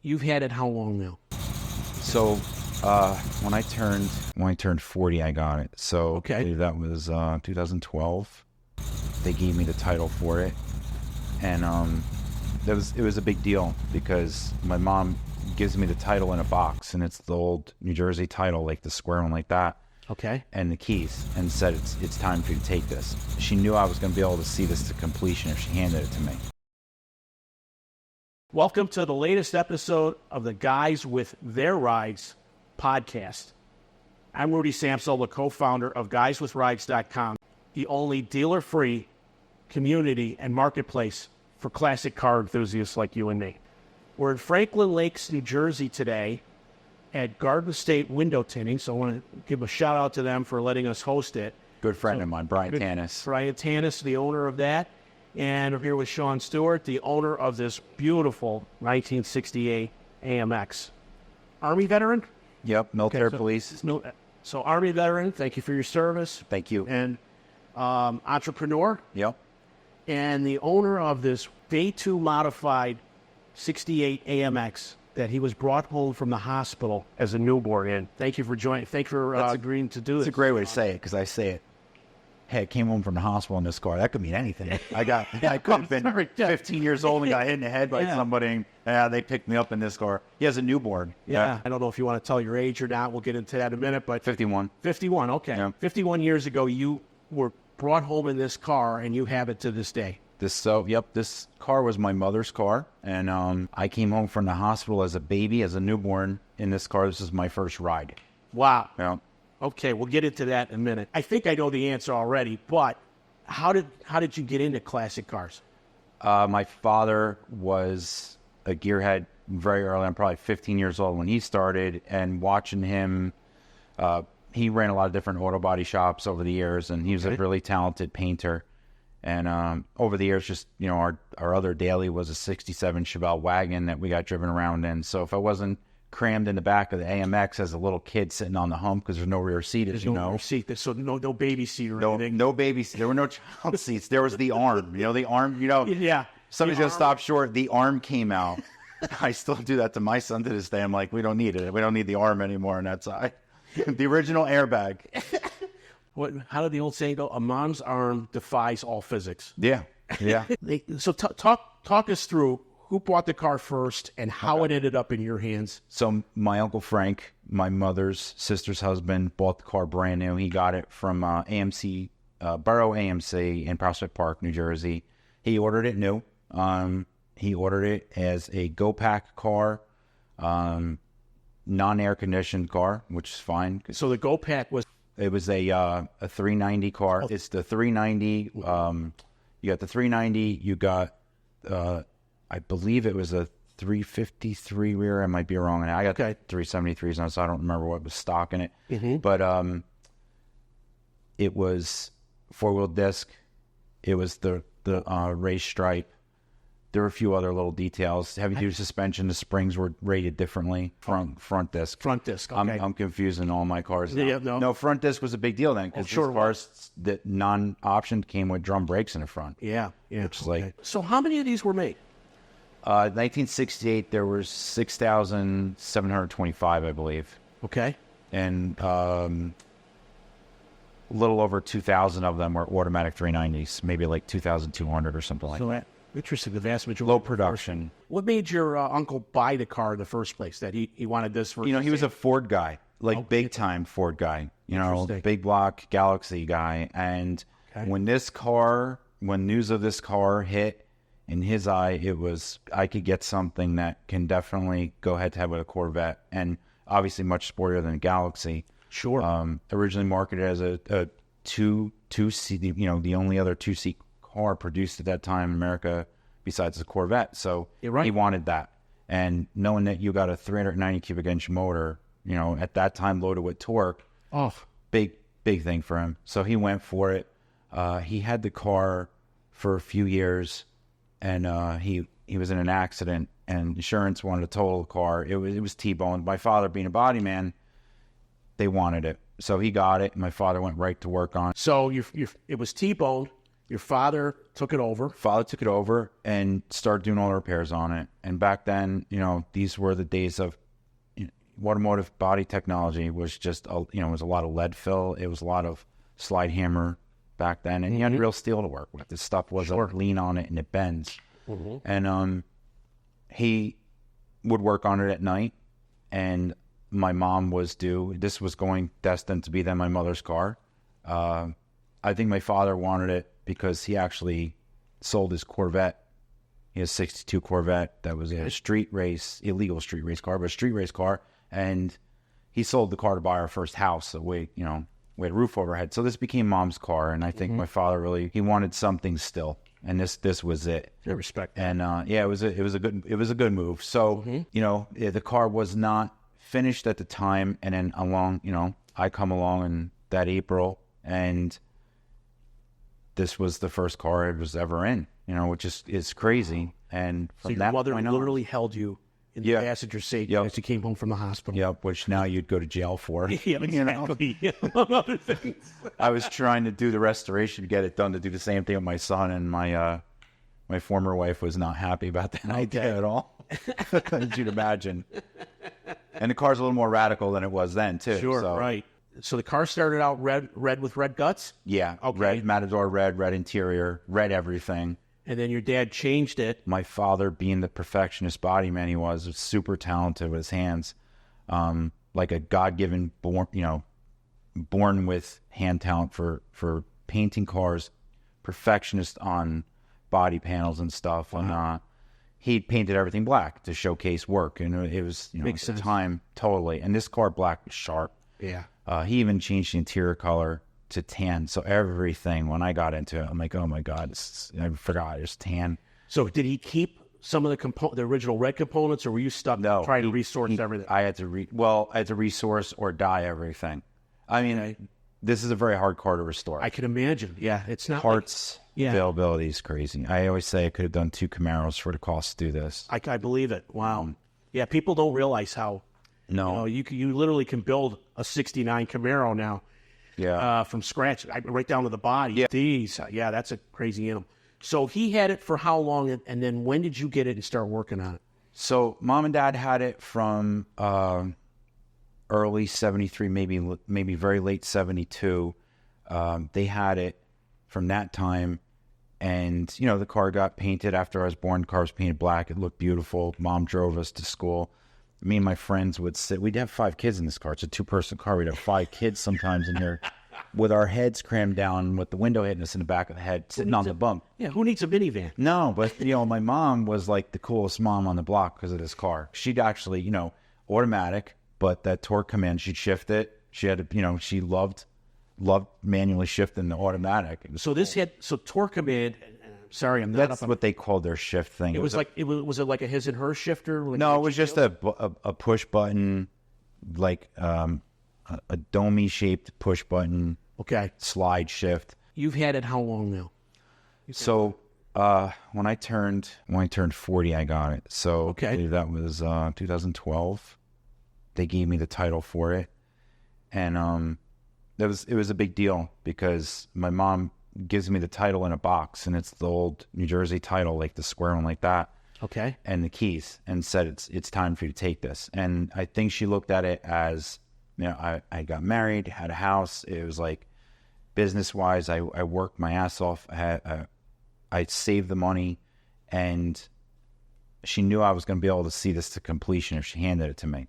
You've had it how long now? So when I turned 40, I got it. So Okay. that was 2012. They gave me the title for it, and it was a big deal because my mom gives me the title in a box, and it's the old New Jersey title, like the square one, like that. Okay. And the keys, and said it's time for you to take this. She knew I was going to be able to see this to completion if she handed it to me. Welcome to the latest episode of the Guys with Their Rides podcast. I'm Rudy Samsel, the co-founder of GuysWithRides.com, the only dealer-free community and marketplace for classic car enthusiasts like you and me. We're in Franklin Lakes, New Jersey today at Garden State Window Tinting, so I want to give a shout-out to them for letting us host it. Good friend of mine, Brian Tanis. Brian Tanis, the owner of that. And I'm here with Shawn Stewart, the owner of this beautiful 1968 AMX. Army veteran? Yep, military police. So Army veteran, thank you for your service. Thank you. And entrepreneur. Yep. And the owner of this Day 2 modified 68 AMX that he was brought home from the hospital as a newborn in. Thank you for joining. Thank you for agreeing to do this. It's a great way to say it, because I say it. Hey, I came home from the hospital in this car. That could mean anything. I could have been 15 years old and got hit in the head by somebody. They picked me up in this car. He has a newborn. Yeah. I don't know if you want to tell your age or not. We'll get into that in a minute. But 51. 51, okay. Yeah. 51 years ago, you were brought home in this car, and you have it to this day. This car was my mother's car. And I came home from the hospital as a baby, as a newborn in this car. This is my first ride. Wow. Yeah. Okay, we'll get into that in a minute. I think I know the answer already, but how did you get into classic cars? My father was a gearhead very early. I'm probably 15 years old when he started, and watching him, he ran a lot of different auto body shops over the years, and he was a really talented painter. And over the years, just, our other daily was a 67 Chevelle wagon that we got driven around in. So if I wasn't crammed in the back of the AMX as a little kid sitting on the hump, because there's no rear seat, as you know. Rear seat, so no baby seat or anything. No baby seat. There were no child seats. There was the arm. The arm. Yeah. Somebody's gonna stop short. The arm came out. I still do that to my son to this day. I'm like, we don't need it. We don't need the arm anymore on that side. The original airbag. How did the old saying go? A mom's arm defies all physics. Yeah. So talk us through who bought the car first and how it ended up in your hands. So my Uncle Frank, my mother's sister's husband, bought the car brand new. He got it from AMC, Borough AMC in Prospect Park, New Jersey. He ordered it new. He ordered it as a Go-Pack car, non-air conditioned car, which is fine. So the Go-Pack was... It was a 390 car. It's the 390. You got the 390. You got... I believe it was a 353 rear. I might be wrong. And I got 373s now, so I don't remember what was stock in it. Mm-hmm. But it was four-wheel disc. It was the race stripe. There were a few other little details. Heavy-duty suspension. The springs were rated differently. Front disc. Front disc, okay. I'm confusing all my cars now. Yeah, no, front disc was a big deal then, because cars that non-optioned came with drum brakes in the front. Yeah. Which is like... So how many of these were made? 1968, there was 6,725, I believe. Okay. And a little over 2,000 of them were automatic 390s, maybe like 2,200 or something like that. Interesting, the vast majority. Low production. What made your uncle buy the car in the first place, that he wanted this for? He was a Ford guy, big-time Ford guy. Big block Galaxy guy. And when news of this car hit, in his eye, it was, I could get something that can definitely go head-to-head with a Corvette, and obviously much sportier than a Galaxy. Sure. Originally marketed as a two-seat, the only other two-seat car produced at that time in America besides the Corvette. So he wanted that. And knowing that you got a 390 cubic inch motor, at that time loaded with torque, big thing for him. So he went for it. He had the car for a few years. And he was in an accident, and insurance wanted to total the car. It was T-boned. My father, being a body man, they wanted it, so he got it. And my father went right to work on it. So it was T-boned. Your father took it over. Father took it over and started doing all the repairs on it. And back then, these were the days of automotive body technology was just, it was a lot of lead fill. It was a lot of slide hammer back then. And you had real steel to work with. This stuff wasn't lean on it and it bends. And he would work on it at night. And my mom was due. This was destined to be then my mother's car. I think my father wanted it because he actually sold his Corvette. He has a 62 Corvette that was a illegal street race car, but a street race car. And he sold the car to buy our first house. So we had a roof overhead. So this became Mom's car. And I think my father he wanted something still. And this was it. I respect that. And it was a good move. So, the car was not finished at the time. And then I come along in that April, and this was the first car I was ever in, which is crazy. And so your mother literally held you in the passenger seat as you came home from the hospital. Yep, which now you'd go to jail for. Yeah, exactly. Among other things. I was trying to do the restoration to get it done to do the same thing with my son, and my former wife was not happy about that idea at all. As you'd imagine. And the car's a little more radical than it was then, too. Sure, so. Right. So the car started out red with red guts? Yeah, okay. Red Matador, red interior, red everything. And then your dad changed it. My father, being the perfectionist body man he was super talented with his hands, like a God-given born with hand talent for painting cars, perfectionist on body panels and stuff. Wow. And he painted everything black to showcase work, and it was Makes sense. Time totally. And this car black was sharp. Yeah. He even changed the interior color to tan. So everything, when I got into it, I'm like, oh my God, I forgot it's tan. So did he keep some of the original red components, or were you stuck trying to resource everything? I had to resource or dye everything. I mean, this is a very hard car to restore. I can imagine. Yeah, it's not parts availability is crazy. I always say I could have done 2 Camaros for the cost to do this. I believe it. Wow. Yeah, people don't realize how. No, you literally can build a '69 Camaro now. Yeah, from scratch, right down to the body. Yeah, that's a crazy animal. So he had it for how long, and then when did you get it and start working on it? So Mom and Dad had it from early '73, maybe very late '72. They had it from that time, and the car got painted after I was born. The car was painted black. It looked beautiful. Mom drove us to school. Me and my friends would sit. We'd have 5 kids in this car. It's a 2-person car. We'd have 5 kids sometimes in here with our heads crammed down, with the window hitting us in the back of the head, sitting on the bunk. Yeah, who needs a minivan? No, but, my mom was like the coolest mom on the block because of this car. She'd actually, automatic, but that torque command, she'd shift it. She had to, she loved manually shifting the automatic. So torque command... Sorry, I'm not. That's what they called their shift thing. Was it like a his and her shifter? No, it was just a push button, like a domey shaped push button. Okay. Slide shift. You've had it how long now? So when I turned 40, I got it. So I believe that was 2012. They gave me the title for it, and it was a big deal because my mom gives me the title in a box, and it's the old New Jersey title, like the square one like that. Okay. And the keys, and said it's time for you to take this. And I think she looked at it as, I got married, had a house. It was like business wise, I worked my ass off. I saved the money, and she knew I was going to be able to see this to completion if she handed it to me.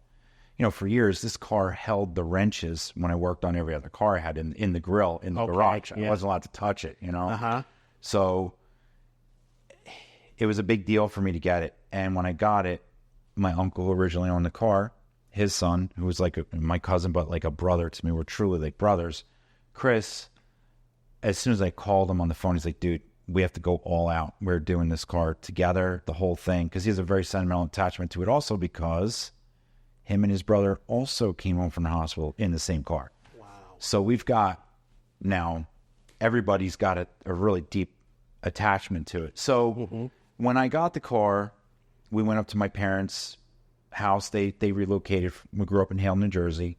For years, this car held the wrenches when I worked on every other car I had in the grill, in the garage. I wasn't allowed to touch it, So it was a big deal for me to get it. And when I got it, my uncle who originally owned the car, his son, who was like my cousin, but like a brother to me, we're truly like brothers, Chris, as soon as I called him on the phone, he's like, dude, we have to go all out. We're doing this car together, the whole thing, because he has a very sentimental attachment to it also because... him and his brother also came home from the hospital in the same car. Wow. So we've got now, everybody's got a really deep attachment to it. So when I got the car, we went up to my parents' house. They relocated. We grew up in Hale, New Jersey,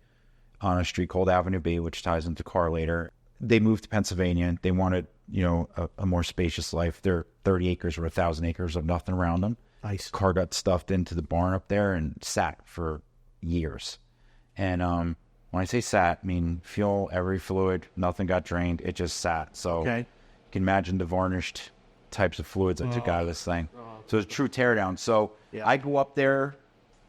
on a street called Avenue B, which ties into car later. They moved to Pennsylvania. They wanted a more spacious life. They're 30 acres or 1,000 acres of nothing around them. Nice. Car got stuffed into the barn up there and sat for years. And when I say sat, I mean fuel, every fluid, nothing got drained. It just sat. So you can imagine the varnished types of fluids that took out of this thing. So it's a true teardown. So I go up there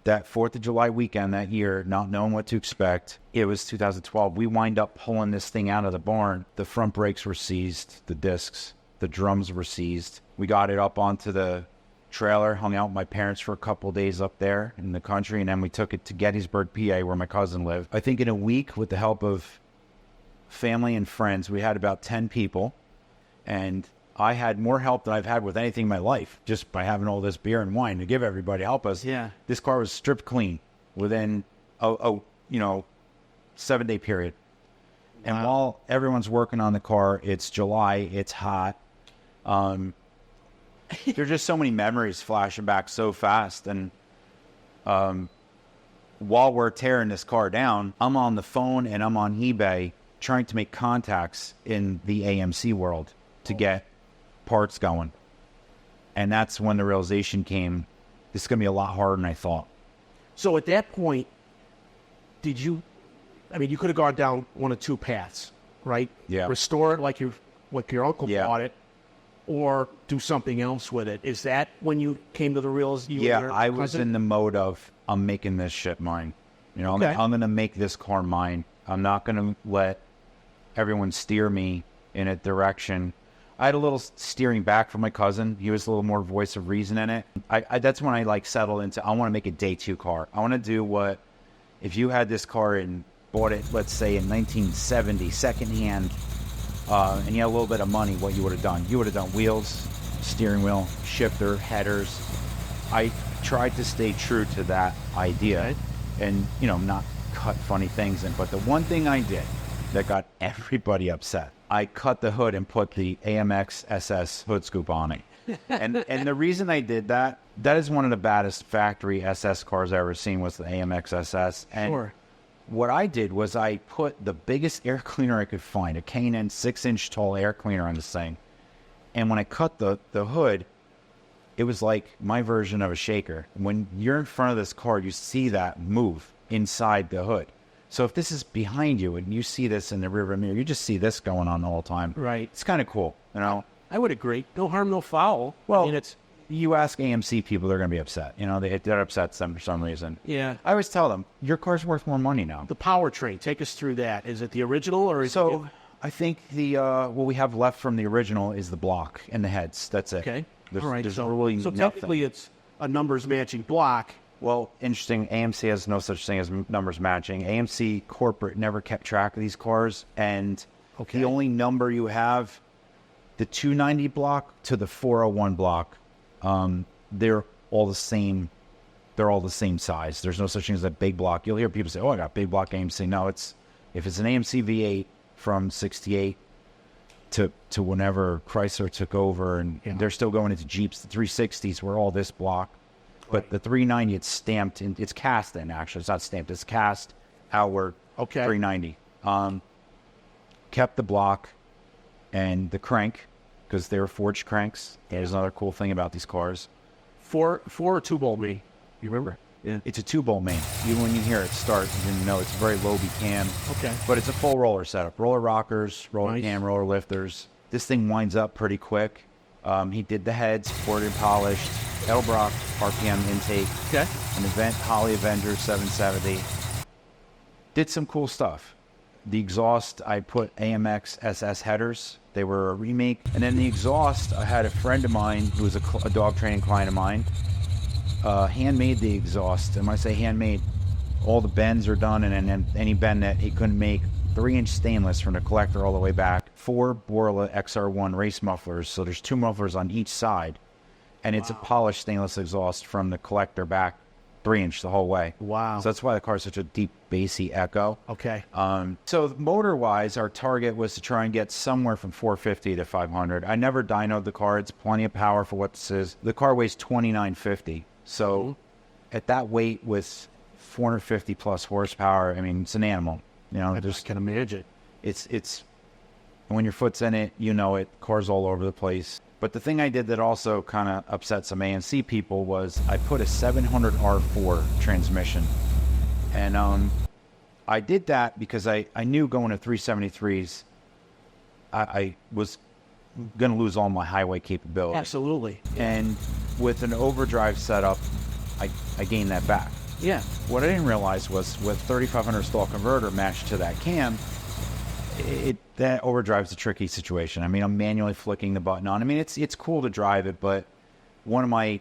that 4th of July weekend that year, not knowing what to expect. It was 2012. We wind up pulling this thing out of the barn. The front brakes were seized, the discs, the drums were seized. We got it up onto the trailer, hung out with my parents for a couple of days up there in the country, and then we took it to Gettysburg, PA, where my cousin lived. I think in a week, with the help of family and friends, we had about 10 people, and I had more help than I've had with anything in my life, just by having all this beer and wine to give everybody, help us. Yeah. This car was stripped clean within a 7-day period. Wow. And while everyone's working on the car, it's July, it's hot. There's just so many memories flashing back so fast. And while we're tearing this car down, I'm on the phone and I'm on eBay trying to make contacts in the AMC world to get parts going. And that's when the realization came, this is going to be a lot harder than I thought. So at that point, you could have gone down one of two paths, right? Yeah. Restore it like your uncle bought it, or do something else with it. Is that when you came to the realization? Yeah, I was in the mode of, I'm making this shit mine. I'm going to make this car mine. I'm not going to let everyone steer me in a direction. I had a little steering back from my cousin. He was a little more voice of reason in it. That's when I settled into, I want to make a day two car. I want to do what, if you had this car and bought it, let's say in 1970, secondhand, and you had a little bit of money, what you would have done? You would have done wheels, steering wheel, shifter, headers. I tried to stay true to that idea and, not cut funny things in. But the one thing I did that got everybody upset, I cut the hood and put the AMX SS hood scoop on it. And the reason I did that is one of the baddest factory SS cars I ever seen, was the AMX SS. And what I did was I put the biggest air cleaner I could find, a K&N 6-inch tall air cleaner on this thing. And when I cut the hood, it was like my version of a shaker. When you're in front of this car, you see that move inside the hood. So if this is behind you and you see this in the rearview mirror, you just see this going on the whole time. Right. It's kind of cool, I would agree. No harm, no foul. Well, you ask AMC people, they're going to be upset. They're upset for some reason. Yeah. I always tell them, your car's worth more money now. The powertrain, take us through that. Is it the original or is it? I think what we have left from the original is the block and the heads. That's it. Okay. There's, all right. There's so really technically it's a numbers matching block. Well, interesting. AMC has no such thing as numbers matching. AMC corporate never kept track of these cars, and the only number you have, the 290 block to the 401 block, they're all the same. They're all the same size. There's no such thing as a big block. You'll hear people say, "Oh, I got big block AMC." No, if it's an AMC V8 from '68 to whenever Chrysler took over, and they're still going into Jeeps. The 360s were all this block. But the 390, it's stamped, it's cast in, actually. It's not stamped, it's cast outward. 390. Kept the block and the crank, because they were forged cranks. There's another cool thing about these cars. Four or two bolt main, you remember? Yeah. It's a 2-bolt main. Even when you hear it start, you know it's a very low cam. Okay. But it's a full roller setup. Roller rockers, roller cam, roller lifters. This thing winds up pretty quick. He did the heads, poured and polished. Edelbrock RPM intake. Okay. An event Holly Avenger 770. Did some cool stuff. The exhaust, I put AMX SS headers. They were a remake. And then the exhaust, I had a friend of mine who was a dog training client of mine. Handmade the exhaust. And when I say handmade, all the bends are done, and then any bend that he couldn't make, 3-inch stainless from the collector all the way back. 4 Borla XR1 race mufflers. So there's 2 mufflers on each side. And it's a polished stainless exhaust from the collector back, 3-inch the whole way. Wow. So that's why the car is such a deep, bassy echo. Okay. So motor-wise, our target was to try and get somewhere from 450 to 500. I never dynoed the car. It's plenty of power for what this is. The car weighs 2950. So at that weight with 450 plus horsepower, I mean, it's an animal. I just can imagine. It's And when your foot's in it, you know it. Car's all over the place. But the thing I did that also kind of upset some AMC people was I put a 700R4 transmission. And I did that because I knew going to 373s, I was going to lose all my highway capability. Absolutely. And with an overdrive setup, I gained that back. Yeah. What I didn't realize was with 3500 stall converter matched to that cam, that overdrive's a tricky situation. I mean, I'm manually flicking the button on. I mean, it's cool to drive it, but one of my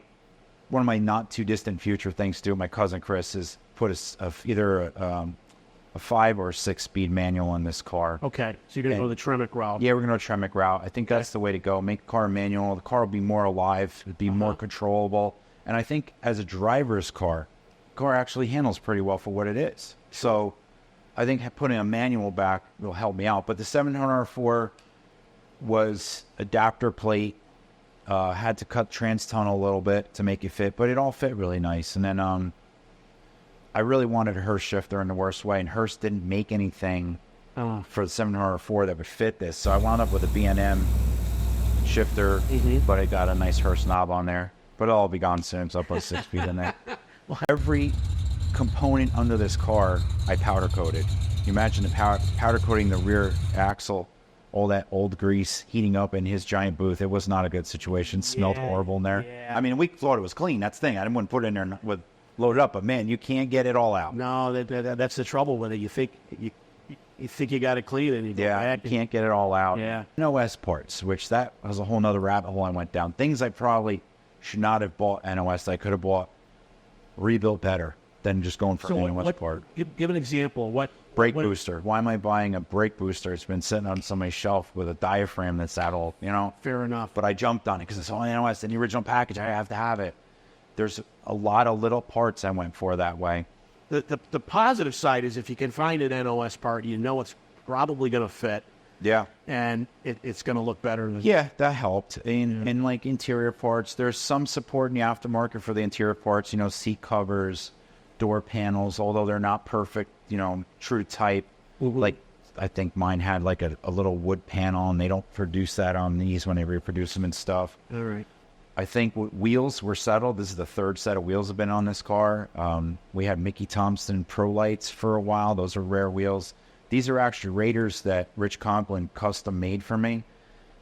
not too distant future things to do, my cousin Chris, is put either a 5 or 6 speed manual in this car. Okay, so you're going to go the Tremec route. Yeah, we're going to go Tremec route. I think that's the way to go. Make the car manual. The car will be more alive. It'll be more controllable. And I think as a driver's car, the car actually handles pretty well for what it is. So I think putting a manual back will help me out. But the 700R4 was adapter plate. Had to cut trans tunnel a little bit to make it fit, but it all fit really nice. And then I really wanted a Hurst shifter in the worst way, and Hurst didn't make anything for the 704 that would fit this. So I wound up with a B&M shifter, but I got a nice Hurst knob on there. But it'll all be gone soon, so I'll put 6 speed in there. Every component under this car, I powder coated. You imagine the powder coating the rear axle, all that old grease heating up in his giant booth. It was not a good situation. Smelled horrible in there. Yeah. I mean, we thought it was clean. That's the thing. I didn't want to put it in there with loaded up, but man, you can't get it all out. No, that's the trouble with it. You think you got it clean, and you can't get it all out. Yeah. NOS parts, which that was a whole nother rabbit hole I went down. Things I probably should not have bought NOS. I could have bought rebuilt better than just going for an NOS part. Give an example. What brake booster? Why am I buying a brake booster? It's been sitting on somebody's shelf with a diaphragm that's that old. Fair enough. But I jumped on it because it's all NOS in the original package. I have to have it. There's a lot of little parts I went for that way. The positive side is if you can find an NOS part, you know it's probably going to fit. Yeah. And it's going to look better. Yeah, that helped. In like interior parts, there's some support in the aftermarket for the interior parts, seat covers, door panels, although they're not perfect, true type. Like I think mine had like a little wood panel, and they don't produce that on these when they reproduce them and stuff. All right. I think wheels were settled. This is the third set of wheels have been on this car. We had Mickey Thompson Pro Lights for a while. Those are rare wheels. These are actually Raiders that Rich Conklin custom made for me.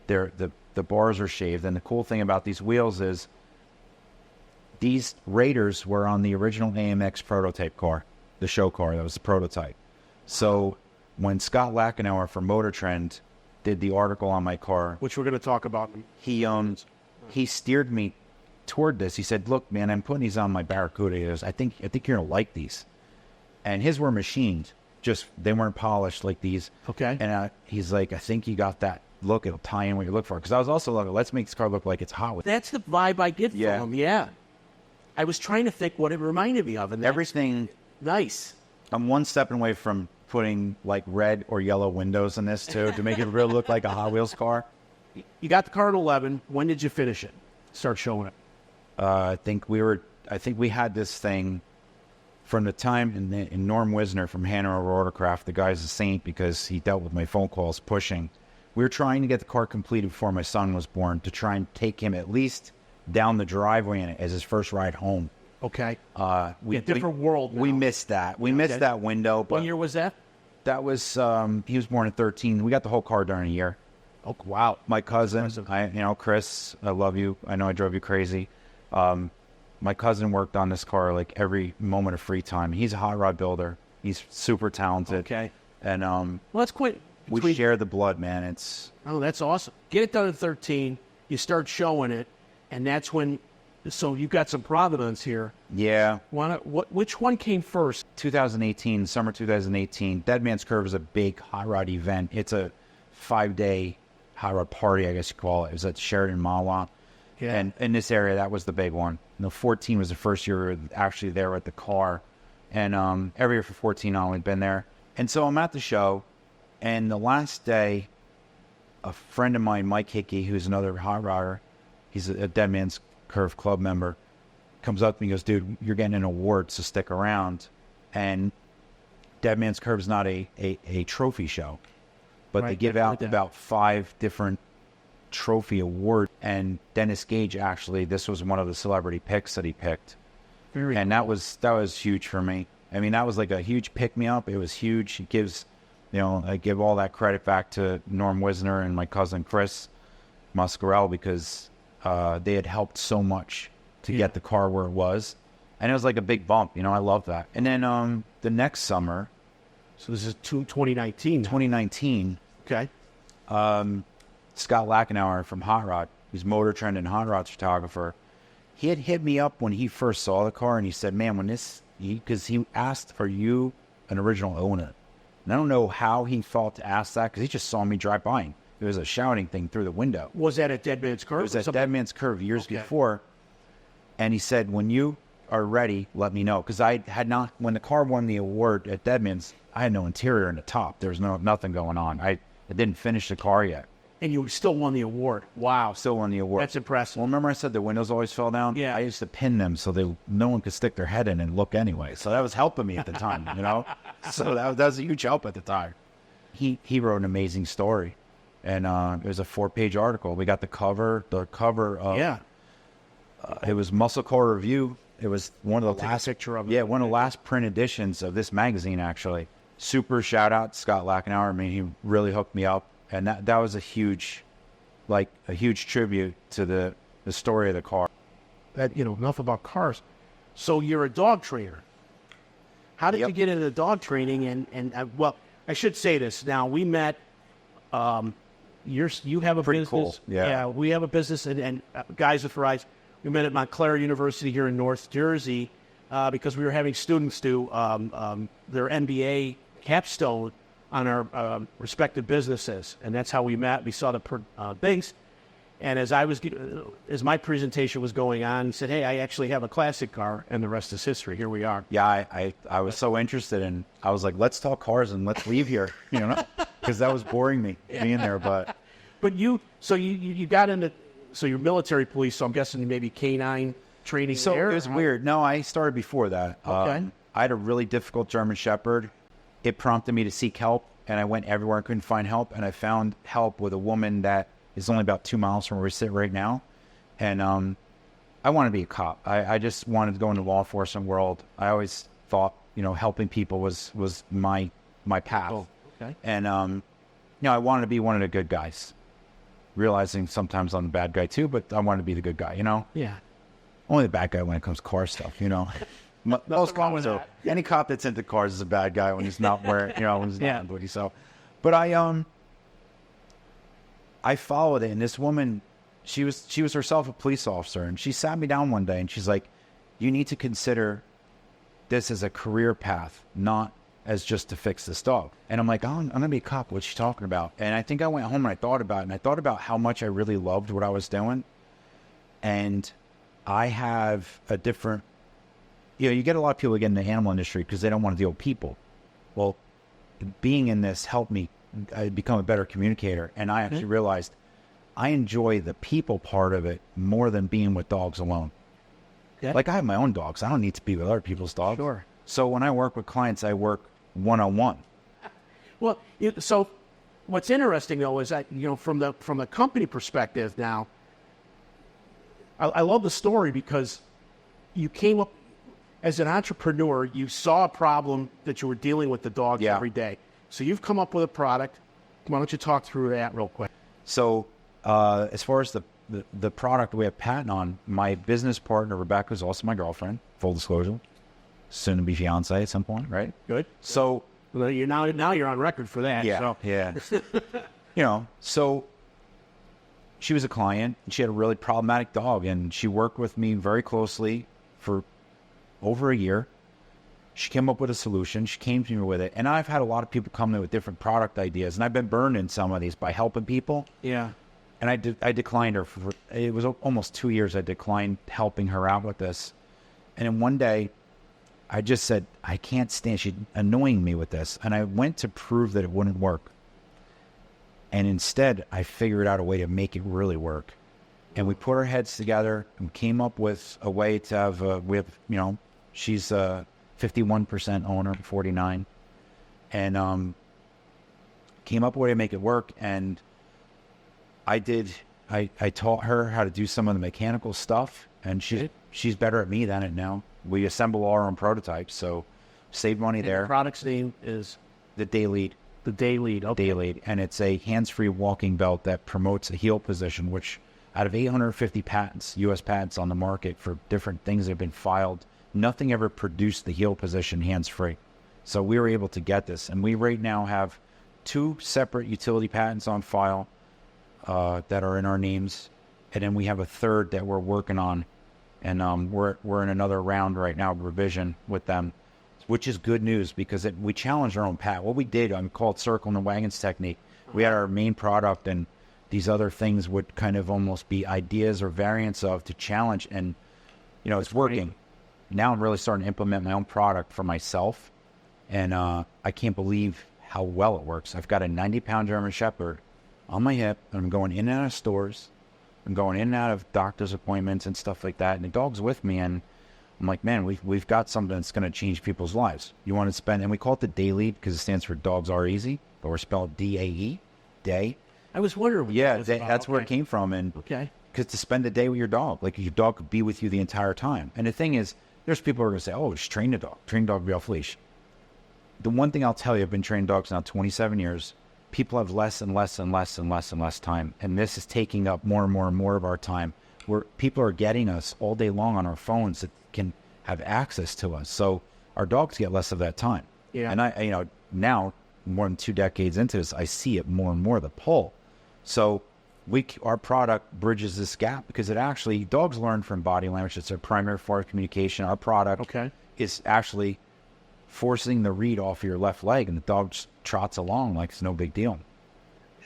The bars are shaved. And the cool thing about these wheels is these Raiders were on the original AMX prototype car, the show car. That was the prototype. So when Scott Lackenauer from Motor Trend did the article on my car, which we're going to talk about, he steered me toward this. He said, "Look, man, I'm putting these on my Barracuda. He goes, I think you're gonna like these." And his were machined, just they weren't polished like these. Okay. And he's like, "I think you got that look. It'll tie in what you look for." Because I was also looking, let's make this car look like it's hot. That's the vibe I get from him. Yeah. I was trying to think what it reminded me of, and everything nice. I'm one step away from putting like red or yellow windows in this too to make it really look like a Hot Wheels car. You got the car at 11. When did you finish it? Start showing it. I think we had this thing from the time in Norm Wisner from Hanover Autocraft. The guy's a saint because he dealt with my phone calls pushing. We were trying to get the car completed before my son was born to try and take him at least down the driveway in it as his first ride home. Okay. Different world now. We missed that. We missed that window. But what year was that? That was, he was born in 2013. We got the whole car during a year. Oh, wow. My cousin, Chris, I love you. I know I drove you crazy. My cousin worked on this car like every moment of free time. He's a hot rod builder. He's super talented. Okay. And well, that's quite. We share the blood, man. That's awesome. Get it done at 13. You start showing it, and that's when. So you've got some provenance here. Yeah. Which one came first? 2018, summer 2018. Dead Man's Curve is a big hot rod event. It's a 5-day hot rod party, I guess you call it. It was at Sheridan Mawa. Yeah. And in this area, that was the big one. 14 was the first year we were actually there with the car. And every year for 14 on, we'd been there. And so I'm at the show, and the last day, a friend of mine, Mike Hickey, who's another hot rodder, he's a Dead Man's Curve club member, comes up to me and goes, "Dude, you're getting an award, so stick around." And Dead Man's Curve is not a trophy show. but they give out about 5 different trophy awards. And Dennis Gage, actually, this was one of the celebrity picks that he picked. And that was huge for me. I mean, that was like a huge pick-me-up. It was huge. It gives, I give all that credit back to Norm Wisner and my cousin Chris Muscarell, because they had helped so much to get the car where it was. And it was like a big bump. I love that. And then the next summer. So this is 2019. 2019. Okay. Scott Lackenauer from Hot Rod, who's Motor Trend and Hot Rod's photographer, he had hit me up when he first saw the car, and he said, man, because he asked, are you an original owner? And I don't know how he thought to ask that, because he just saw me drive by him. It was a shouting thing through the window. Was that at Dead Man's Curve? It was at Dead Man's Curve years before. And he said, when you are ready, let me know. Because I had not, when the car won the award at Dead Man's, I had no interior in the top. There was nothing going on. I didn't finish the car yet. And you still won the award. Wow. Still won the award. That's impressive. Well, remember I said the windows always fell down? Yeah. I used to pin them so no one could stick their head in and look anyway. So that was helping me at the time, So that was a huge help at the time. He wrote an amazing story. And it was a 4-page article. We got the cover of... it was Muscle Car Review. It was one of the last picture of it. Yeah, one of the last print editions of this magazine, actually. Super shout out to Scott Lackenauer. I mean, he really hooked me up. And that was a huge tribute to the story of the car. That, enough about cars. So you're a dog trainer. How did you get into dog training? And well, I should say this. Now, we met, you have a pretty business. Cool. Yeah, we have a business, and Guys with Rides. We met at Montclair University here in North Jersey because we were having students do their MBA capstone on our respective businesses, and that's how we met. We saw the things, and as my presentation was going on, I said, "Hey, I actually have a classic car," and the rest is history. Here we are. Yeah, I was so interested in. I was like, "Let's talk cars and let's leave here," because that was boring me being there. But you got into. So you're military police, so I'm guessing maybe canine training so there? It was weird. No, I started before that. Okay. I had a really difficult German Shepherd. It prompted me to seek help, and I went everywhere I couldn't find help, and I found help with a woman that is only about 2 miles from where we sit right now. And I wanted to be a cop. I just wanted to go into the law enforcement world. I always thought, helping people was my path. Oh, okay. And, I wanted to be one of the good guys. Realizing sometimes I'm the bad guy too, but I wanted to be the good guy, Yeah. Only the bad guy when it comes to car stuff, Most wrong with that. Any cop that's into cars is a bad guy when he's not wearing, when he's not booty. So, but I followed it, and this woman, she was herself a police officer, and she sat me down one day, and she's like, "You need to consider this as a career path, not as just to fix this dog." And I'm like, "Oh, I'm gonna be a cop. What's she talking about?" And I think I went home and I thought about it, and I thought about how much I really loved what I was doing. And I have a different, you get a lot of people that get in the animal industry because they don't want to deal with people. Well, being in this helped me become a better communicator, and I actually realized I enjoy the people part of it more than being with dogs alone. Yeah. Like I have my own dogs. I don't need to be with other people's dogs. Sure. So when I work with clients, I work one-on-one. Well, so what's interesting though is that from the company perspective now, I love the story because you came up as an entrepreneur. You saw a problem that you were dealing with the dogs every day. So you've come up with a product. Why don't you talk through that real quick? So as far as the product we have patent on, my business partner Rebecca is also my girlfriend. Full disclosure. Soon to be fiance at some point, right? Good. So you're now on record for that. Yeah. So. Yeah. So she was a client, and she had a really problematic dog, and she worked with me very closely for over a year. She came up with a solution. She came to me with it, and I've had a lot of people come to me with different product ideas, and I've been burned in some of these by helping people. Yeah. And I declined her for, it was almost 2 years I declined helping her out with this. And then one day, I just said, I can't stand, she's annoying me with this. And I went to prove that it wouldn't work. And instead, I figured out a way to make it really work. And we put our heads together and came up with a way to have, she's a 51% owner, 49. And came up with a way to make it work, and I taught her how to do some of the mechanical stuff, and she's better at me than it now. We assemble our own prototypes, so save money there. The product's name is? The Day Lead. The Day Lead, okay. Day Lead, and it's a hands-free walking belt that promotes a heel position, which out of 850 patents, U.S. patents on the market for different things that have been filed, nothing ever produced the heel position hands-free. So we were able to get this, and we right now have 2 separate utility patents on file that are in our names, and then we have a third that we're working on, and we're in another round right now of revision with them, which is good news because we challenged our own patent. What we did, called circle and the wagons technique. We had our main product, and these other things would kind of almost be ideas or variants of to challenge, and it's working. Now I'm really starting to implement my own product for myself, and I can't believe how well it works. I've got a 90-pound German Shepherd on my hip, and I'm going in and out of stores. I'm going in and out of doctor's appointments and stuff like that, and the dog's with me, and I'm like, man, we've got something that's going to change people's lives. You want to spend, and we call it the Day Lead because it stands for Dogs Are Easy, but we're spelled D-A-E, day. I was wondering. That's where it came from, and because to spend the day with your dog, like your dog could be with you the entire time. And the thing is, there's people who are going to say, oh, just train the dog. Train the dog to be off leash. The one thing I'll tell you, I've been training dogs now 27 years. People have less and less and less and less and less time, and this is taking up more and more and more of our time, where people are getting us all day long on our phones that can have access to us. So our dogs get less of that time. Yeah. And I now more than 2 decades into this, I see it more and more, the pull. So our product bridges this gap because it actually, dogs learn from body language. It's their primary form of communication. Our product is actually forcing the read off of your left leg, and the dog just trots along like it's no big deal.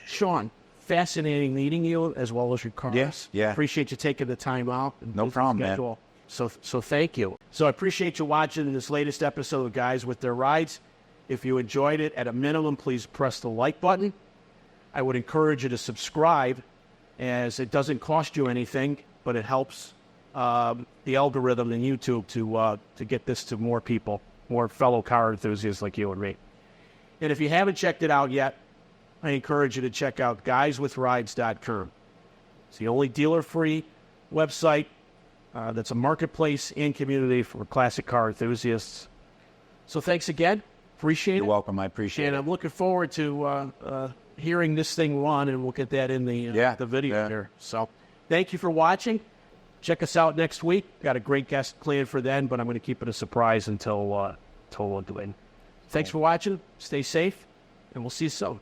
Shawn, fascinating meeting you as well as your cars. Yes, yeah. Appreciate you taking the time out. No problem, schedule. Man. So thank you. So I appreciate you watching this latest episode of Guys with Their Rides. If you enjoyed it, at a minimum, please press the like button. I would encourage you to subscribe, as it doesn't cost you anything, but it helps the algorithm in YouTube to get this to more people, more fellow car enthusiasts like you and me. And if you haven't checked it out yet, I encourage you to check out guyswithrides.com. It's the only dealer-free website that's a marketplace and community for classic car enthusiasts. So thanks again. Appreciate it. You're welcome. I appreciate it. And I'm looking forward to hearing this thing run, and we'll get that in the video here. So thank you for watching. Check us out next week. Got a great guest planned for then, but I'm going to keep it a surprise until we'll do it. Thanks for watching. Stay safe, and we'll see you soon.